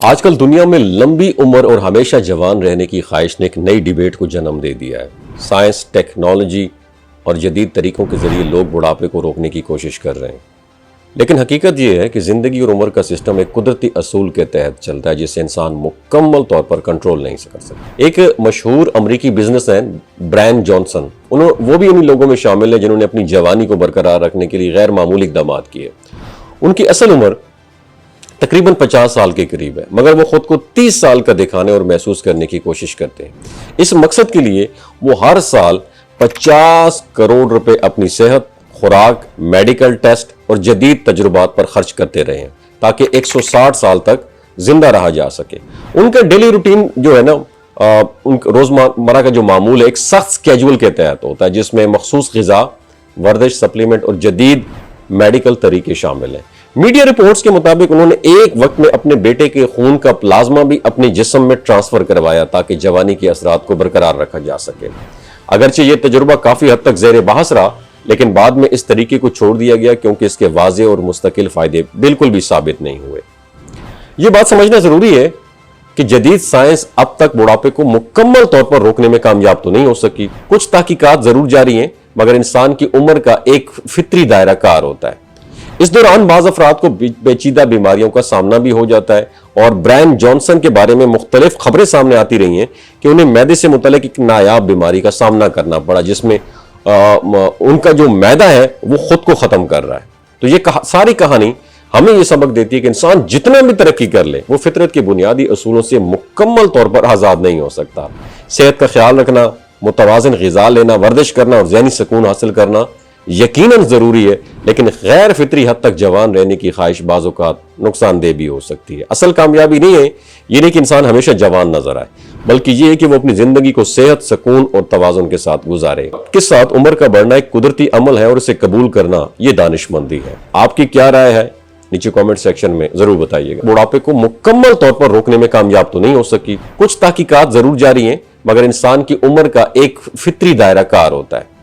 آج کل دنیا میں لمبی عمر اور ہمیشہ جوان رہنے کی خواہش نے ایک نئی ڈیبیٹ کو جنم دے دیا ہے۔ سائنس، ٹیکنالوجی اور جدید طریقوں کے ذریعے لوگ بڑھاپے کو روکنے کی کوشش کر رہے ہیں، لیکن حقیقت یہ ہے کہ زندگی اور عمر کا سسٹم ایک قدرتی اصول کے تحت چلتا ہے جسے انسان مکمل طور پر کنٹرول نہیں کر سکتا۔ ایک مشہور امریکی بزنس مین برائن جانسن، وہ بھی انہی لوگوں میں شامل ہیں جنہوں نے اپنی جوانی کو برقرار رکھنے کے لیے غیر معمولی اقدامات کیے۔ ان کی اصل عمر تقریباً 50 سال کے قریب ہے، مگر وہ خود کو 30 سال کا دکھانے اور محسوس کرنے کی کوشش کرتے ہیں۔ اس مقصد کے لیے وہ ہر سال 50 کروڑ روپے اپنی صحت، خوراک، میڈیکل ٹیسٹ اور جدید تجربات پر خرچ کرتے رہے ہیں تاکہ 160 سال تک زندہ رہا جا سکے۔ ان کا ڈیلی روٹین جو ہے نا، روزمرہ کا جو معمول ہے ایک سخت سکیجول کے تحت ہوتا ہے جس میں مخصوص غذا، ورزش، سپلیمنٹ اور جدید میڈیکل طریقے شامل ہیں۔ میڈیا رپورٹس کے مطابق انہوں نے ایک وقت میں اپنے بیٹے کے خون کا پلازما بھی اپنے جسم میں ٹرانسفر کروایا تاکہ جوانی کے اثرات کو برقرار رکھا جا سکے۔ اگرچہ یہ تجربہ کافی حد تک زیر بحث رہا، لیکن بعد میں اس طریقے کو چھوڑ دیا گیا کیونکہ اس کے واضح اور مستقل فائدے بالکل بھی ثابت نہیں ہوئے۔ یہ بات سمجھنا ضروری ہے کہ جدید سائنس اب تک بڑھاپے کو مکمل طور پر روکنے میں کامیاب تو نہیں ہو سکی۔ کچھ تحقیقات ضرور جاری ہیں، مگر انسان کی عمر کا ایک فطری دائرہ کار ہوتا ہے۔ اس دوران بعض افراد کو پیچیدہ بیماریوں کا سامنا بھی ہو جاتا ہے، اور برائن جانسن کے بارے میں مختلف خبریں سامنے آتی رہی ہیں کہ انہیں معدے سے متعلق ایک نایاب بیماری کا سامنا کرنا پڑا جس میں ان کا جو معدہ ہے وہ خود کو ختم کر رہا ہے۔ تو یہ ساری کہانی ہمیں یہ سبق دیتی ہے کہ انسان جتنا بھی ترقی کر لے وہ فطرت کے بنیادی اصولوں سے مکمل طور پر آزاد نہیں ہو سکتا۔ صحت کا خیال رکھنا، متوازن غذا لینا، ورزش کرنا اور ذہنی سکون حاصل کرنا یقیناً ضروری ہے، لیکن غیر فطری حد تک جوان رہنے کی خواہش بعض اوقات نقصان دہ بھی ہو سکتی ہے۔ اصل کامیابی نہیں ہے یہ نہیں کہ انسان ہمیشہ جوان نظر آئے، بلکہ یہ ہے کہ وہ اپنی زندگی کو صحت، سکون اور توازن کے ساتھ گزارے۔ کے ساتھ عمر کا بڑھنا ایک قدرتی عمل ہے اور اسے قبول کرنا یہ دانش مندی ہے۔ آپ کی کیا رائے ہے؟ نیچے کامنٹ سیکشن میں ضرور بتائیے گا۔ بڑھاپے کو مکمل طور پر روکنے میں کامیاب تو نہیں ہو سکی۔ کچھ تحقیقات ضرور جاری ہیں، مگر انسان کی عمر کا ایک فطری دائرہ کار ہوتا ہے۔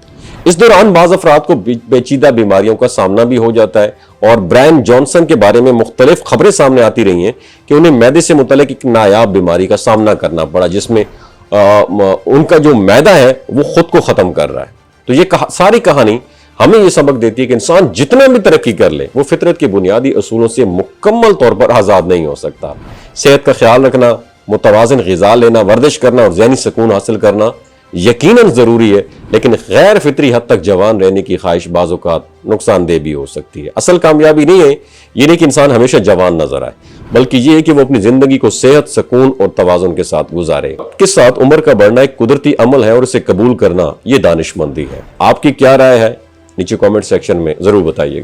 اس دوران بعض افراد کو پیچیدہ بیماریوں کا سامنا بھی ہو جاتا ہے، اور برائن جانسن کے بارے میں مختلف خبریں سامنے آتی رہی ہیں کہ انہیں معدے سے متعلق ایک نایاب بیماری کا سامنا کرنا پڑا جس میں ان کا جو معدہ ہے وہ خود کو ختم کر رہا ہے۔ تو یہ ساری کہانی ہمیں یہ سبق دیتی ہے کہ انسان جتنا بھی ترقی کر لے وہ فطرت کے بنیادی اصولوں سے مکمل طور پر آزاد نہیں ہو سکتا۔ صحت کا خیال رکھنا، متوازن غذا لینا، ورزش کرنا اور ذہنی سکون حاصل کرنا یقیناً ضروری ہے، لیکن غیر فطری حد تک جوان رہنے کی خواہش بعض اوقات نقصان دہ بھی ہو سکتی ہے۔ اصل کامیابی نہیں ہے یہ نہیں کہ انسان ہمیشہ جوان نظر آئے، بلکہ یہ ہے کہ وہ اپنی زندگی کو صحت، سکون اور توازن کے ساتھ گزارے۔ کے ساتھ عمر کا بڑھنا ایک قدرتی عمل ہے اور اسے قبول کرنا یہ دانش مندی ہے۔ آپ کی کیا رائے ہے؟ نیچے کامنٹ سیکشن میں ضرور بتائیے گا۔